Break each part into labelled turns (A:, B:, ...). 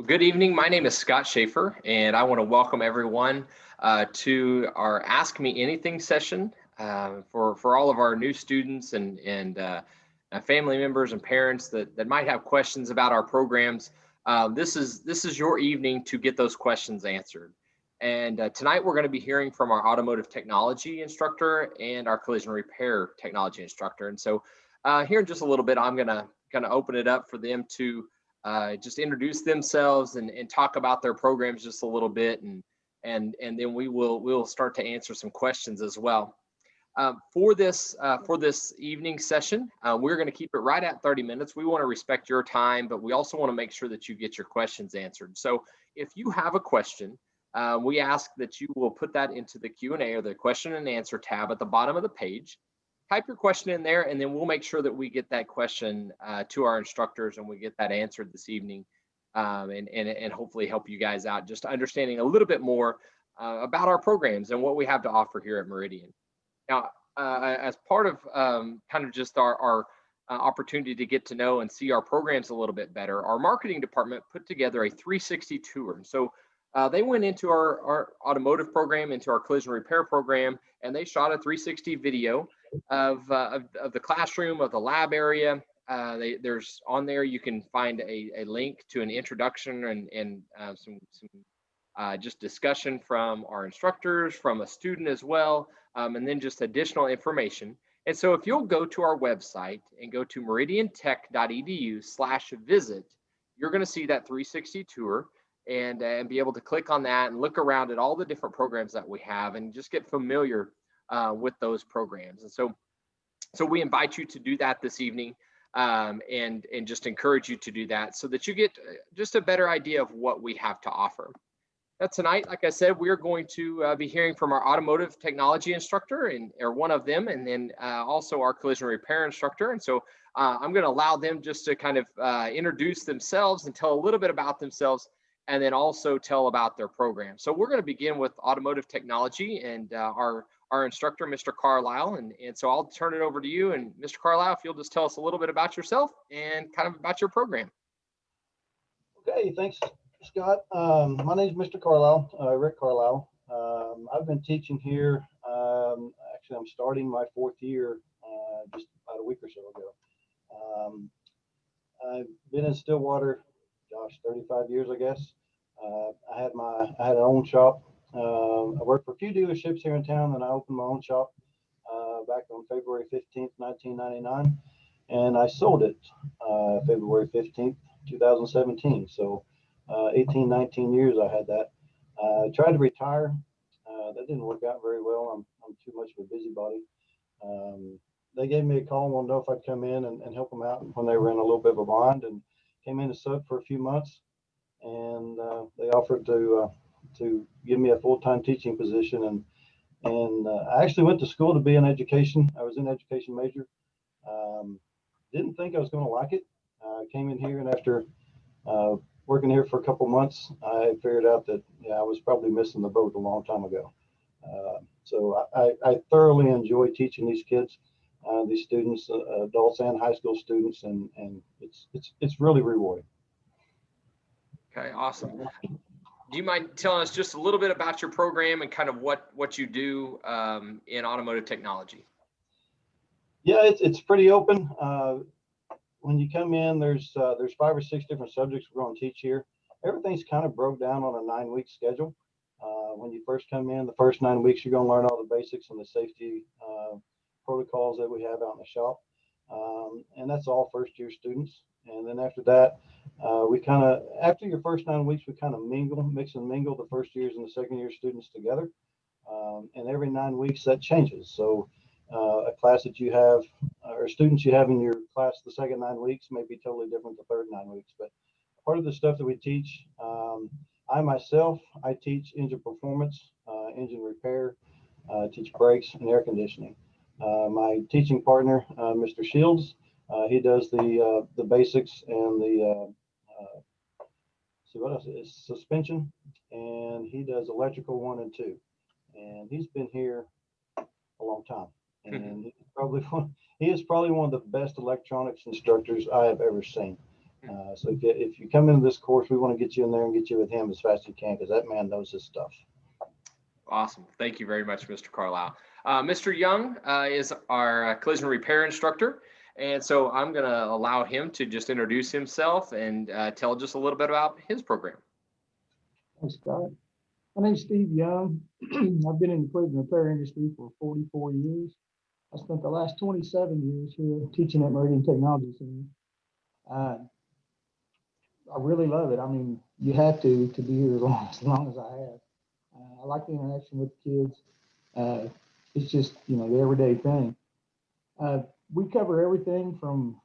A: Good evening. My name is Scott Schaefer, and I want to welcome everyone to our Ask Me Anything session for all of our new students and family members and parents that might have questions about our programs. This is your evening to get those questions answered. And tonight we're going to be hearing from our automotive technology instructor and our collision repair technology instructor. And so here in just a little bit, I'm going to kind of open it up for them to just introduce themselves and talk about their programs just a little bit, and then we'll start to answer some questions as well. For this evening session, we're going to keep it right at 30 minutes. We want to respect your time, but we also want to make sure that you get your questions answered. So if you have a question, we ask that you will put that into the Q&A or the question and answer tab at the bottom of the page. Type your question in there, and then we'll make sure that we get that question to our instructors and we get that answered this evening, and hopefully help you guys out just understanding a little bit more about our programs and what we have to offer here at Meridian. Now, as part of kind of just our opportunity to get to know and see our programs a little bit better, our marketing department put together a 360 tour. And so they went into our automotive program, into our collision repair program, and they shot a 360 video of the classroom, of the lab area. There's on there, you can find a link to an introduction and some just discussion from our instructors, from a student as well, and then just additional information. And so if you'll go to our website and go to meridiantech.edu/visit, you're going to see that 360 tour and be able to click on that and look around at all the different programs that we have and just get familiar with those programs. And so we invite you to do that this evening, and just encourage you to do that so that you get just a better idea of what we have to offer. Now tonight, like I said, we're going to be hearing from our automotive technology instructor, or one of them, and then also our collision repair instructor. And so I'm going to allow them just to kind of introduce themselves and tell a little bit about themselves, and then also tell about their program. So we're going to begin with automotive technology and our instructor, Mr. Carlisle. And so I'll turn it over to you. And Mr. Carlisle, if you'll just tell us a little bit about yourself and kind of about your program.
B: Okay, thanks, Scott. My name is Mr. Carlisle, Rick Carlisle. I've been teaching here. Actually, I'm starting my 4th year just about a week or so ago. I've been in Stillwater, 35 years, I guess. I had an own shop. I worked for a few dealerships here in town, and I opened my own shop back on February 15th, 1999, and I sold it February 15th, 2017. So 18, 19 years I had that. I tried to retire. That didn't work out very well. I'm too much of a busybody. They gave me a call and wanted to know if I'd come in and help them out when they were in a little bit of a bind, and came in to sub for a few months, and they offered to give me a full-time teaching position, and I actually went to school to be in education. I was an education major. Didn't think I was going to like it. I came in here, and after working here for a couple months, I figured out that I was probably missing the boat a long time ago. So I thoroughly enjoy teaching these kids, these students, adults and high school students, and it's really rewarding.
A: Okay, awesome. Do you mind telling us just a little bit about your program and kind of what you do in automotive technology?
B: Yeah, it's pretty open. When you come in, there's 5 or 6 different subjects we're going to teach here. Everything's kind of broke down on a 9-week schedule. When you first come in, the first 9 weeks, you're going to learn all the basics and the safety protocols that we have out in the shop. And that's all first-year students. And then after that, after your first 9 weeks, we kind of mix and mingle the first years and the second year students together. And every 9 weeks that changes. So a class that you have, or students you have in your class the second 9 weeks may be totally different the third 9 weeks. But part of the stuff that we teach, I teach engine performance, engine repair, teach brakes and air conditioning. My teaching partner, Mr. Shields, he does the basics and the what else is suspension, and he does electrical 1 and 2, and he's been here a long time, and he is probably one of the best electronics instructors I have ever seen. So if you come into this course, we want to get you in there and get you with him as fast as you can, because that man knows his stuff.
A: Awesome. Thank you very much, Mr. Carlisle. Mr. Young is our collision repair instructor. And so I'm going to allow him to just introduce himself and tell just a little bit about his program.
C: Thanks, Scott. My name's Steve Young. I've been in the collision repair industry for 44 years. I spent the last 27 years here teaching at Meridian Technology Center. I really love it. I mean, you have to be here as long as I have. I like the interaction with the kids. It's just, you know, the everyday thing. We cover everything from,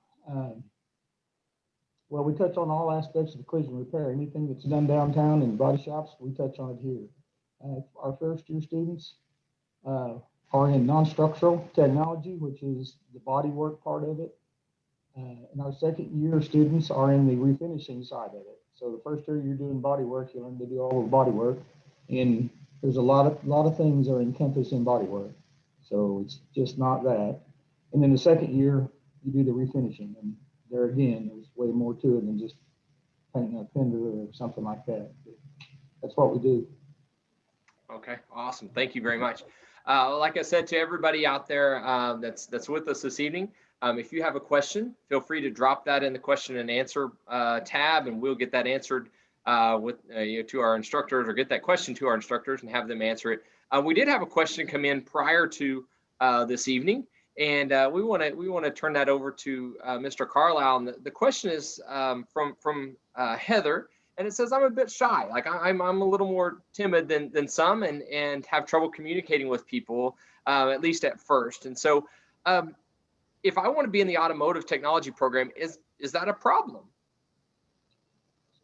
C: well, we touch on all aspects of collision repair. Anything that's done downtown in body shops, we touch on it here. Our first year students are in non-structural technology, which is the body work part of it. And our second year students are in the refinishing side of it. So the first year you're doing body work, you learn to do all the body work. And there's a lot of things are encompassed in body work. So it's just not that. And then the second year you do the refinishing. And there again, there's way more to it than just painting a fender or something like that. But that's what we do.
A: Okay, awesome. Thank you very much. Like I said to everybody out there that's with us this evening, if you have a question, feel free to drop that in the question and answer tab, and we'll get that answered to our instructors, or get that question to our instructors and have them answer it. We did have a question come in prior to this evening, and we want to turn that over to Mr. Carlisle. And the question is from Heather. And it says, I'm a bit shy. Like I'm a little more timid than some, and have trouble communicating with people, at least at first. And so if I want to be in the automotive technology program, is that a problem?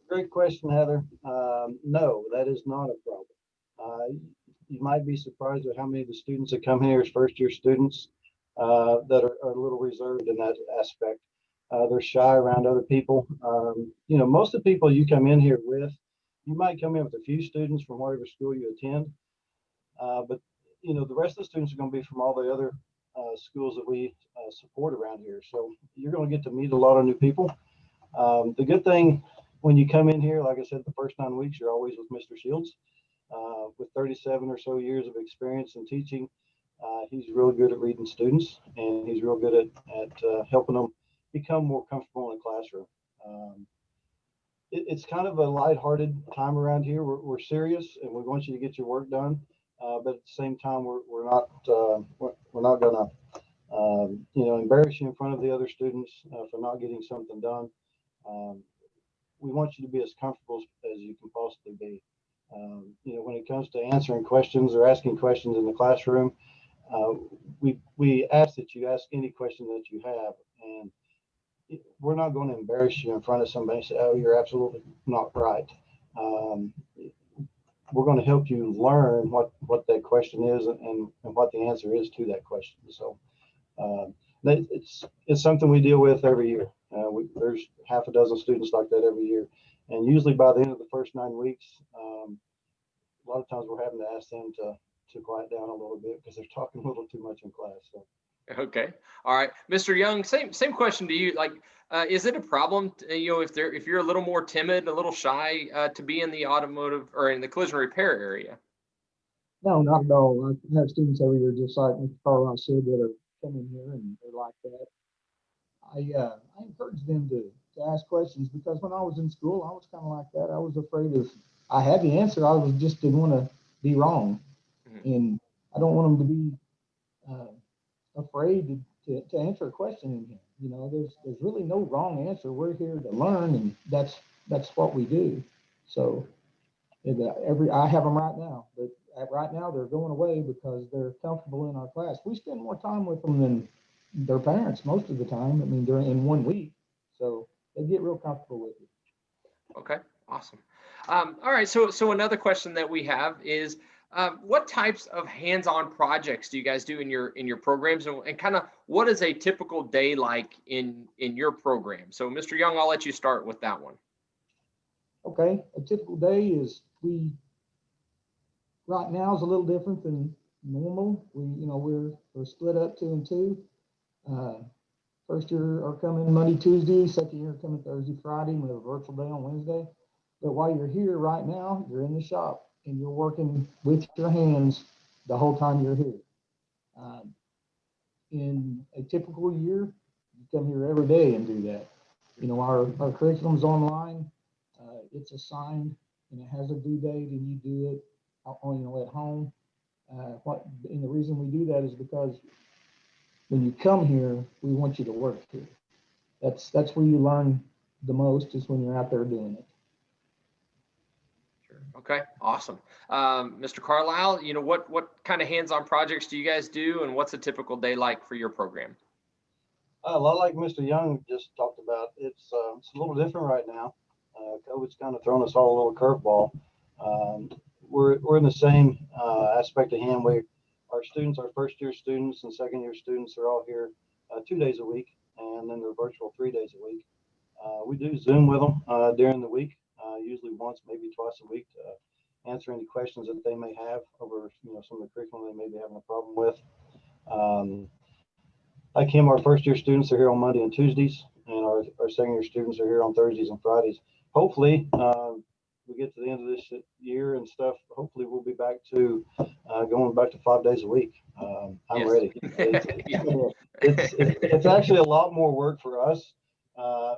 B: Great question, Heather. No, that is not a problem. You might be surprised at how many of the students that come here as first year students that are a little reserved in that aspect. They're shy around other people. You know, most of the people you come in here with, you might come in with a few students from whatever school you attend, but you know, the rest of the students are going to be from all the other schools that we support around here. So you're going to get to meet a lot of new people. The good thing when you come in here, like I said, the first 9 weeks, you're always with Mr. Shields. With 37 or so years of experience in teaching, he's really good at reading students, and he's real good at helping them become more comfortable in the classroom. It's kind of a lighthearted time around here. We're serious, and we want you to get your work done, but at the same time, we're not going to you know, embarrass you in front of the other students for not getting something done. We want you to be as comfortable as you can possibly be. You know, when it comes to answering questions or asking questions in the classroom, we ask that you ask any question that you have, and we're not going to embarrass you in front of somebody and say, oh, you're absolutely not right. We're going to help you learn what that question is and what the answer is to that question. So it's something we deal with every year. There's half a dozen students like that every year. And usually by the end of the first 9 weeks, a lot of times we're having to ask them to quiet down a little bit because they're talking a little too much in class. So.
A: Okay. All right. Mr. Young, same question to you. Like, is it a problem, you know, if you're a little more timid, a little shy to be in the automotive or in the collision repair area?
C: No, not at all. I have students every year, just like Mr. Carlisle said, that are coming here and they're like that. I encourage them to ask questions, because when I was in school, I was kind of like that. I was afraid I had the answer. I just didn't want to be wrong. Mm-hmm. And I don't want them to be afraid to answer a question in here. You know, there's really no wrong answer. We're here to learn, and that's what we do. So I have them right now, but right now they're going away because they're comfortable in our class. We spend more time with them than their parents most of the time. I mean, in 1 week, so they get real comfortable with it.
A: Okay, awesome. All right, so another question that we have is, what types of hands-on projects do you guys do in your programs, and kind of what is a typical day like in your program? So, Mr. Young, I'll let you start with that one.
C: Okay, a typical day is right now is a little different than normal. We're split up 2 and 2. First year are coming Monday, Tuesday, second year coming Thursday, Friday, and we have a virtual day on Wednesday. But while you're here right now, you're in the shop and you're working with your hands the whole time you're here. In a typical year, you come here every day and do that. You know, our curriculum's online, it's assigned and it has a due date and you do it at home. And the reason we do that is because when you come here, we want you to work here. That's where you learn the most, is when you're out there doing it.
A: Sure. Okay, awesome. Mr. Carlisle, you know, what kind of hands-on projects do you guys do, and what's a typical day like for your program?
B: A lot like Mr. Young just talked about, it's a little different right now. COVID's kind of thrown us all a little curveball. We're in the same aspect of him. Our students, our first year students and second year students are all here 2 days a week, and then they're virtual 3 days a week. We do Zoom with them during the week, usually once, maybe twice a week, to answer any questions that they may have over some of the curriculum they may be having a problem with. Like him, our first year students are here on Monday and Tuesdays, and our second year students are here on Thursdays and Fridays. Hopefully, we get to the end of this year and stuff. Hopefully, we'll be back to going back to 5 days a week. I'm ready. It's actually a lot more work for us,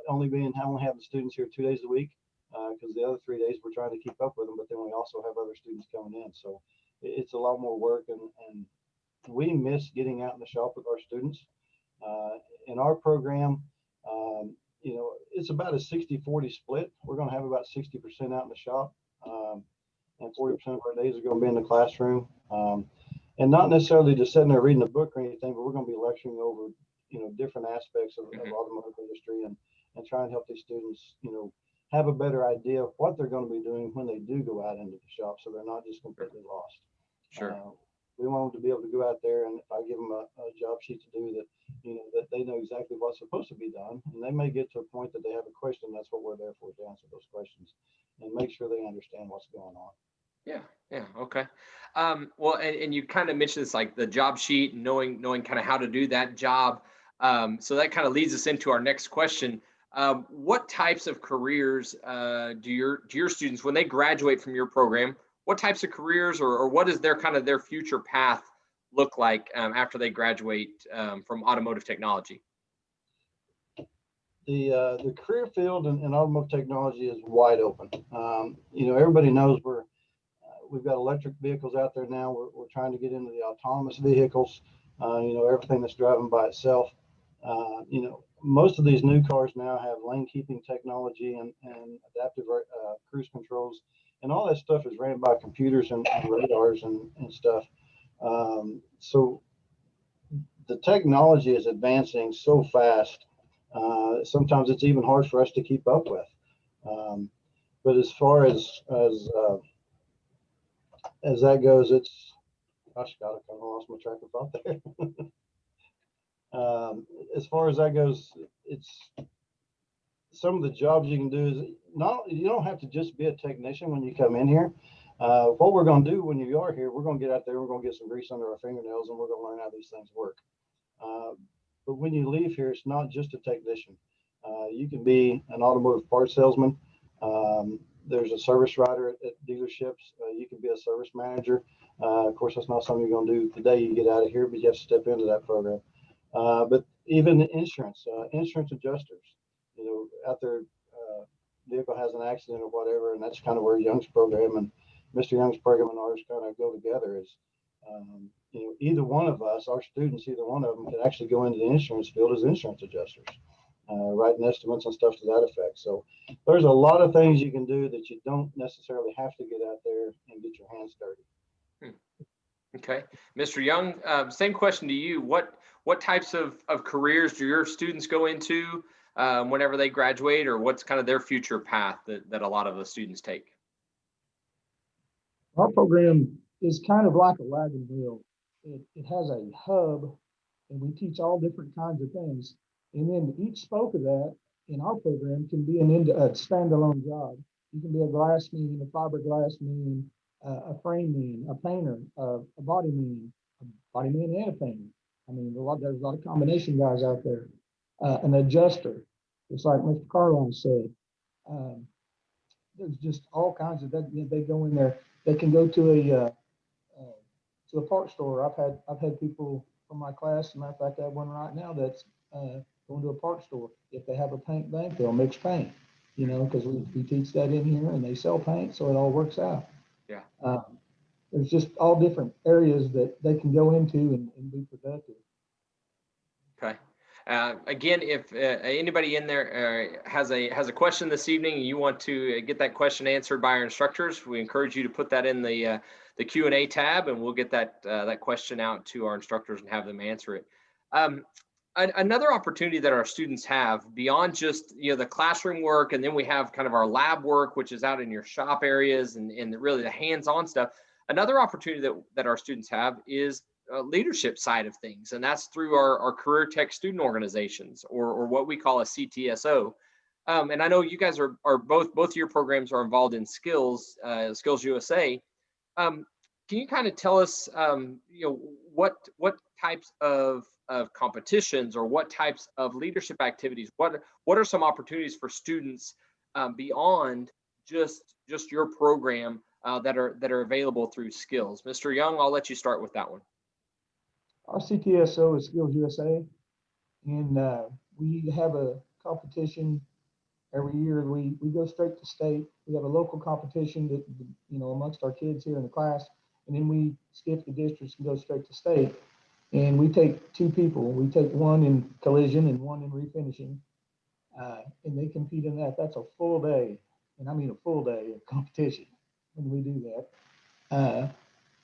B: only having students here 2 days a week, because the other 3 days we're trying to keep up with them, but then we also have other students coming in. So it's a lot more work, and we miss getting out in the shop with our students. In our program, it's about a 60-40 split. We're going to have about 60% out in the shop, and 40% of our days are going to be in the classroom. And not necessarily just sitting there reading a book or anything, but we're going to be lecturing over, different aspects of the automotive industry, and try and help these students, have a better idea of what they're going to be doing when they do go out into the shop, so they're not just completely lost.
A: Sure.
B: We want them to be able to go out there, and if I give them a job sheet to do, that that they know exactly what's supposed to be done, and they may get to a point that they have a question. That's what we're there for, to answer those questions and make sure they understand what's going on.
A: Yeah, okay. Well, and you kind of mentioned this, like the job sheet, knowing kind of how to do that job. So that kind of leads us into our next question. What types of careers do your students, when they graduate from your program, what types of careers or what is their future path look like after they graduate from automotive technology?
B: The career field in automotive technology is wide open. Everybody knows we've got electric vehicles out there now. We're trying to get into the autonomous vehicles. Everything that's driving by itself. Most of these new cars now have lane keeping technology and adaptive cruise controls, and all that stuff is ran by computers and radars and stuff. So the technology is advancing so fast. Sometimes it's even hard for us to keep up with. But as far as that goes, gosh, God, I kind of lost my track of thought there. As far as that goes, it's some of the jobs you can do is you don't have to just be a technician when you come in here. What we're going to do when you are here, we're going to get out there, we're going to get some grease under our fingernails, and we're going to learn how these things work. But when you leave here, it's not just a technician. You can be an automotive parts salesman. There's a service writer at dealerships. You can be a service manager. Of course, that's not something you're going to do the day you get out of here, but you have to step into that program. But even insurance adjusters, out there, vehicle has an accident or whatever, and that's kind of where Young's program and Mr. Young's program and ours kind of go together. Is either one of us, our students, either one of them can actually go into the insurance field as insurance adjusters, writing estimates and stuff to that effect. So there's a lot of things you can do that you don't necessarily have to get out there and get your hands dirty.
A: Okay, Mr. Young, same question to you. What types of careers do your students go into whenever they graduate, or what's kind of their future path that a lot of the students take?
C: Our program is kind of like a wagon wheel. It has a hub, and we teach all different kinds of things. And then each spoke of that in our program can be a standalone job. You can be a glass man, a fiberglass man, a frame man, a painter, a body man and a painter. I mean, there's a lot of combination guys out there. an adjuster, just like Mr. Carlon said. Um, there's just all kinds of that. They go in there. They can go to a parts store. I've had people from my class. As a matter of fact, I have one right now that's going to a parts store. If they have a paint bank, they'll mix paint. You know, because we teach that in here, and they sell paint, so it all works out.
A: Yeah.
C: There's just all different areas that they can go into and be productive.
A: Okay. Again, if anybody in there has a question this evening and you want to get that question answered by our instructors, we encourage you to put that in the Q&A tab, and we'll get that question out to our instructors and have them answer it. Another opportunity that our students have beyond just the classroom work, and then we have kind of our lab work, which is out in your shop areas and really the hands-on stuff. Another opportunity that our students have is leadership side of things, and that's through our career tech student organizations, or what we call a CTSO. And I know you guys are both of your programs are involved in SkillsUSA. Can you kind of tell us, what types of competitions or what types of leadership activities? What are some opportunities for students beyond just your program that are available through Skills? Mr. Young, I'll let you start with that one.
C: Our CTSO is SkillsUSA, and we have a competition every year. We go straight to state. We have a local competition that amongst our kids here in the class, and then we skip the districts and go straight to state. And we take two people. We take one in collision and one in refinishing, and they compete in that. That's a full day, and I mean a full day of competition when we do that.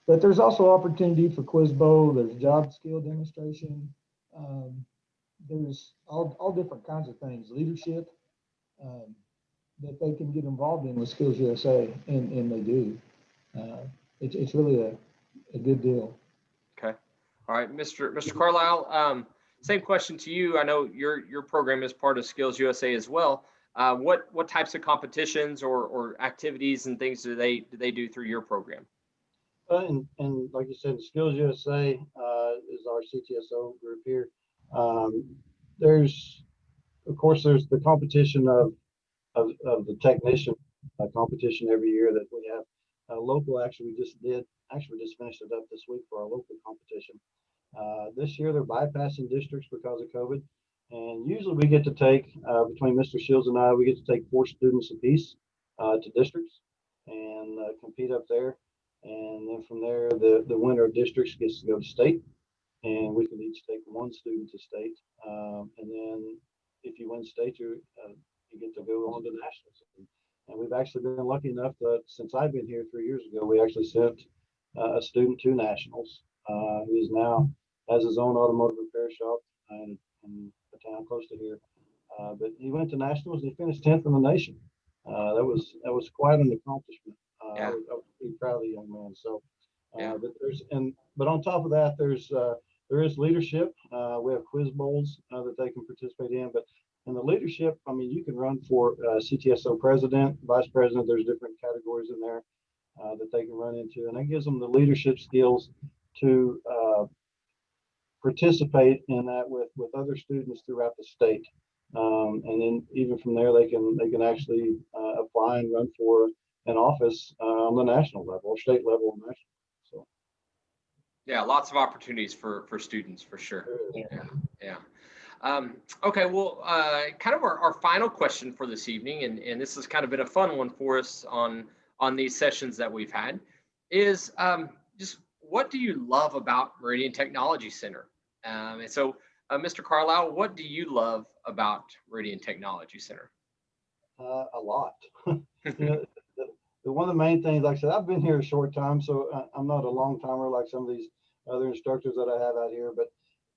C: But there's also opportunity for Quiz Bowl. There's job skill demonstration. There's all different kinds of things. Leadership that they can get involved in with SkillsUSA, and they do. It's really a good deal.
A: Okay. All right, Mr. Carlisle, same question to you. I know your program is part of SkillsUSA as well. What types of competitions or activities and things do they do through your program?
B: And like you said, SkillsUSA is our CTSO group here. There's the competition of the technician competition every year that we have. Local, we just finished it up this week for our local competition. This year they're bypassing districts because of COVID, and usually we get to take between Mr. Shields and I, we get to take 4 students apiece to districts and compete up there. And then from there, the winner of districts gets to go to state, and we can each take 1 student to state. And then if you win state, you get to go on to nationals. And we've actually been lucky enough that since I've been here 3 years ago, we actually sent a student to nationals who is now has his own automotive repair shop in a town close to here. But he went to nationals and he finished 10th in the nation. That was quite an accomplishment.
A: Yeah.
B: I was pretty proud of the young man. So,
A: Yeah.
B: but on top of that, there is leadership. We have quiz bowls that they can participate in. But in the leadership, I mean, you can run for CTSO president, vice president. There's different categories in there that they can run into, and that gives them the leadership skills to participate in that with other students throughout the state. And then even from there, they can actually apply and run for an office on the national level, or state level, or national. So,
A: yeah, lots of opportunities for students for sure. Yeah. Okay, well, kind of our final question for this evening, and this has kind of been a fun one for us on these sessions that we've had, is just what do you love about Meridian Technology Center? And so, Mr. Carlisle, what do you love about Meridian Technology Center?
B: A lot. One of the main things, like I said, I've been here a short time, so I'm not a long timer like some of these other instructors that I have out here, but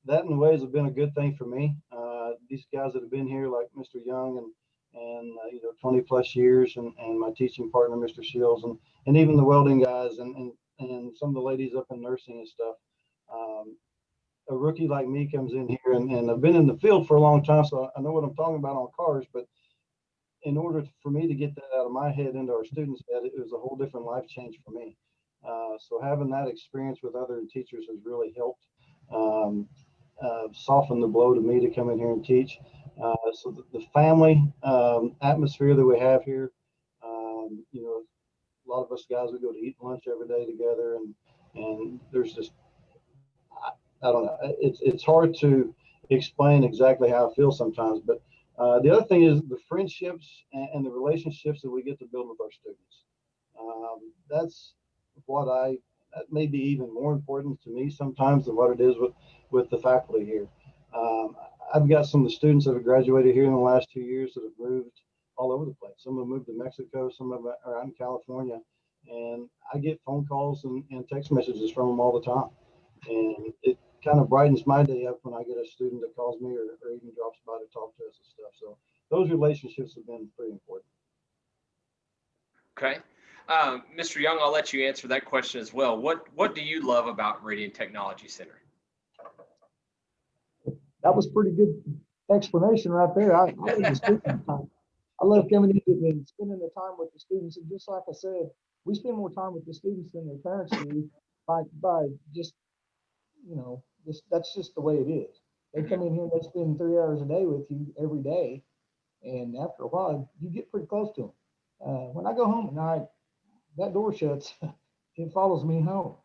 B: that in ways have been a good thing for me. These guys that have been here, like Mr. Young and 20 plus years, and my teaching partner, Mr. Shields, and even the welding guys and some of the ladies up in nursing and stuff. A rookie like me comes in here, and I've been in the field for a long time, so I know what I'm talking about on cars, but in order for me to get that out of my head into our students' head, it was a whole different life change for me. So having that experience with other teachers has really helped. softened the blow to me to come in here and teach. So the family atmosphere that we have here, you know, a lot of us guys, we go to eat lunch every day together, and there's just, I don't know, it's hard to explain exactly how I feel sometimes, but the other thing is the friendships and the relationships that we get to build with our students. That's what that may be even more important to me sometimes than what it is with the faculty here. I've got some of the students that have graduated here in the last 2 years that have moved all over the place. Some have moved to Mexico, some of them are out in California, and I get phone calls and text messages from them all the time. And it kind of brightens my day up when I get a student that calls me or even drops by to talk to us and stuff. So those relationships have been pretty important.
A: Okay. Mr. Young, I'll let you answer that question as well. What do you love about Meridian Technology Center?
C: That was pretty good explanation right there. I love the student time. I love coming in and spending the time with the students. And just like I said, we spend more time with the students than their parents do by just, you know, that's just the way it is. They come in here and they spend 3 hours a day with you every day. And after a while, you get pretty close to them. When I go home at night, that door shuts. It follows me home.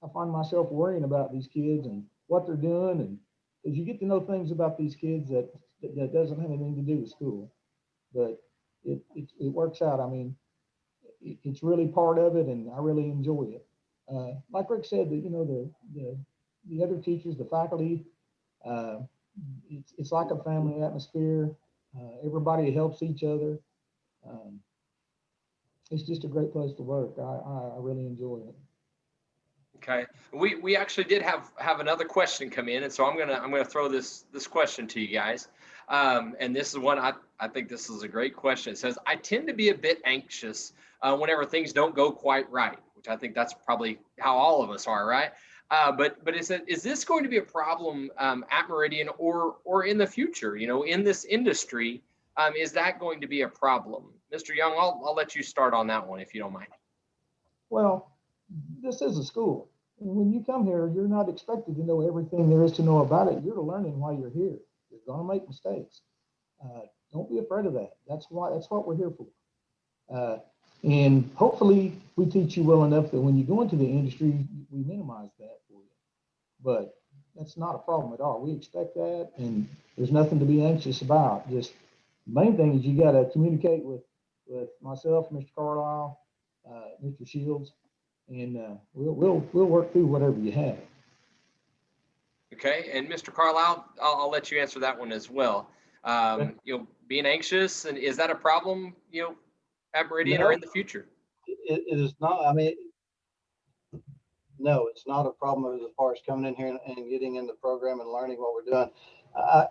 C: I find myself worrying about these kids and what they're doing, and as you get to know things about these kids that doesn't have anything to do with school, but it works out. I mean, it's really part of it, and I really enjoy it. Like Rick said, that, you know, the other teachers, the faculty, it's like a family atmosphere. Everybody helps each other. It's just a great place to work. I really enjoy it.
A: Okay, we actually did have another question come in, and so I'm gonna throw this question to you guys, and this is one I think this is a great question. It says, I tend to be a bit anxious whenever things don't go quite right, which I think that's probably how all of us are, right? But is this going to be a problem at Meridian or in the future? You know, in this industry, is that going to be a problem? Mr. Young, I'll let you start on that one if you don't mind.
C: Well, this is a school. And when you come here, you're not expected to know everything there is to know about it. You're learning while you're here. You're going to make mistakes. Don't be afraid of that. That's what we're here for. And hopefully we teach you well enough that when you go into the industry, we minimize that for you. But that's not a problem at all. We expect that, and there's nothing to be anxious about. Just the main thing is you got to communicate with myself, Mr. Carlisle, Mr. Shields, and we'll work through whatever you have.
A: Okay, and Mr. Carlisle, I'll let you answer that one as well.
B: Okay.
A: You know, being anxious, and is that a problem, you know, at Meridian or in the future?
B: It is not. I mean, no, it's not a problem as far as coming in here and getting in the program and learning what we're doing.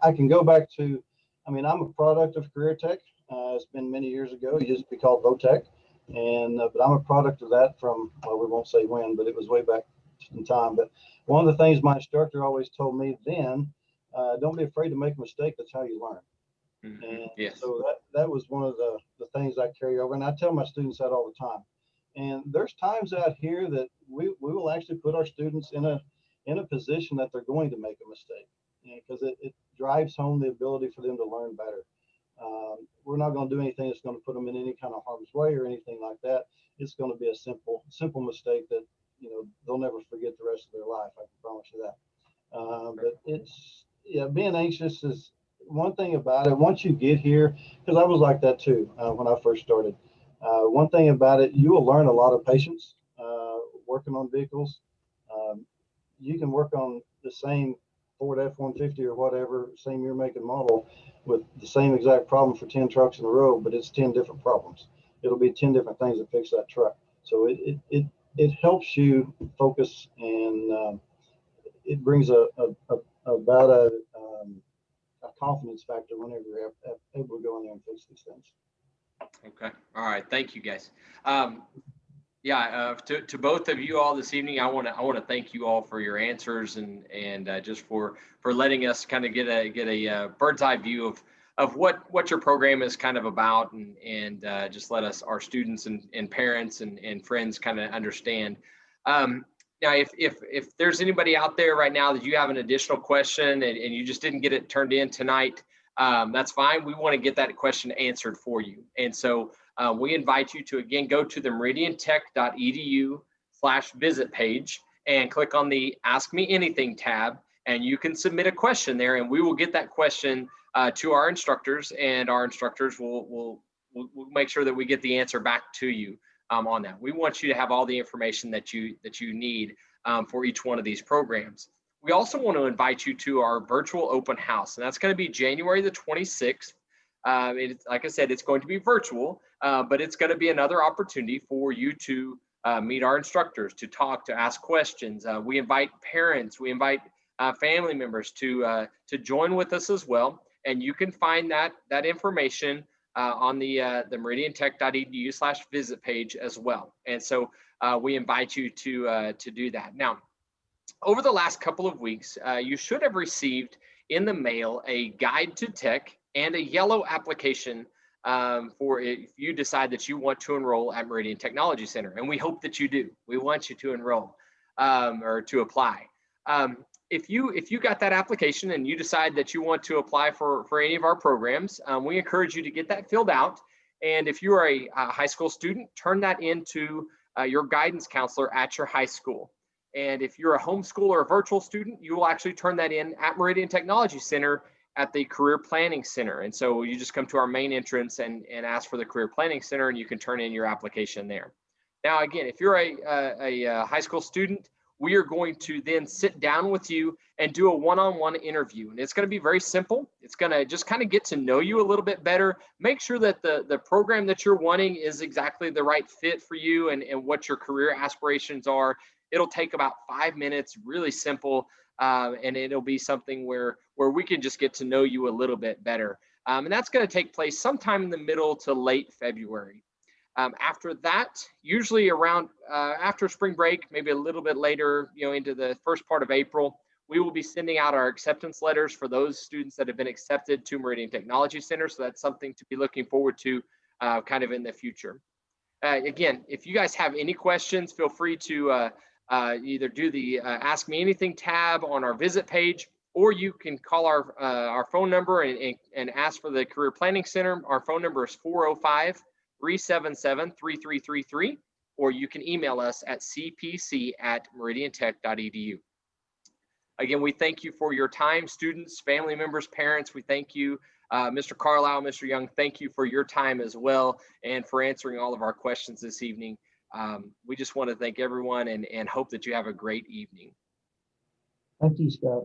B: I can go back to, I mean, I'm a product of Career Tech. It's been many years ago. It used to be called Votech. And but I'm a product of that from, well, we won't say when, but it was way back in time. But one of the things my instructor always told me then, don't be afraid to make a mistake. That's how you learn.
A: Mm-hmm.
B: And
A: Yes.
B: so that was one of the things I carry over. And I tell my students that all the time. And there's times out here that we will actually put our students in a position that they're going to make a mistake, because it drives home the ability for them to learn better. We're not going to do anything that's going to put them in any kind of harm's way or anything like that. It's going to be a simple mistake that, you know, they'll never forget the rest of their life. I can promise you that. But it's, yeah, being anxious is one thing about it. Once you get here, because I was like that too when I first started. One thing about it, you will learn a lot of patience working on vehicles. You can work on the same Ford F-150 or whatever, same year, make, and model, with the same exact problem for 10 trucks in a row, but it's 10 different problems. It'll be 10 different things that fix that truck. So it helps you focus, and it brings about a confidence factor whenever you're able to go in there and fix these things.
A: Okay. All right. Thank you, guys. Yeah, to both of you all this evening, I want to thank you all for your answers and just for letting us kind of get a bird's eye view of what your program is kind of about, and just let us, our students and parents and friends, kind of understand. Now, if there's anybody out there right now that you have an additional question and you just didn't get it turned in tonight, that's fine. We want to get that question answered for you. And so we invite you to, again, go to the meridiantech.edu/visit page and click on the Ask Me Anything tab, and you can submit a question there, and we will get that question to our instructors, and our instructors will make sure that we get the answer back to you on that. We want you to have all the information that you need for each one of these programs. We also want to invite you to our virtual open house, and that's going to be January the 26th. Like I said, it's going to be virtual, but it's going to be another opportunity for you to meet our instructors, to talk, to ask questions. We invite parents, we invite family members to join with us as well, and you can find that information on the meridiantech.edu/visit page as well. And so we invite you to do that. Now, over the last couple of weeks, you should have received in the mail a guide to tech and a yellow application for if you decide that you want to enroll at Meridian Technology Center. And we hope that you do. We want you to enroll or to apply. If you got that application and you decide that you want to apply for any of our programs, we encourage you to get that filled out. And if you are a high school student, turn that into your guidance counselor at your high school. And if you're a homeschool or a virtual student, you will actually turn that in at Meridian Technology Center at the Career Planning Center. And so you just come to our main entrance and ask for the Career Planning Center, and you can turn in your application there. Now, again, if you're a high school student, we are going to then sit down with you and do a one-on-one interview. And it's going to be very simple. It's going to just kind of get to know you a little bit better, make sure that the program that you're wanting is exactly the right fit for you and what your career aspirations are. It'll take about 5 minutes, really simple, and it'll be something where we can just get to know you a little bit better. And that's going to take place sometime in the middle to late February. After that, usually around after spring break, maybe a little bit later, into the first part of April, we will be sending out our acceptance letters for those students that have been accepted to Meridian Technology Center. So that's something to be looking forward to kind of in the future. Again, if you guys have any questions, feel free to either do the Ask Me Anything tab on our visit page, or you can call our phone number and ask for the Career Planning Center. Our phone number is 405-377-3333, or you can email us at cpc@meridiantech.edu. Again, we thank you for your time, students, family members, parents. We thank you, Mr. Carlisle, Mr. Young, thank you for your time as well and for answering all of our questions this evening. We just want to thank everyone and hope that you have a great evening.
C: Thank you, Scott.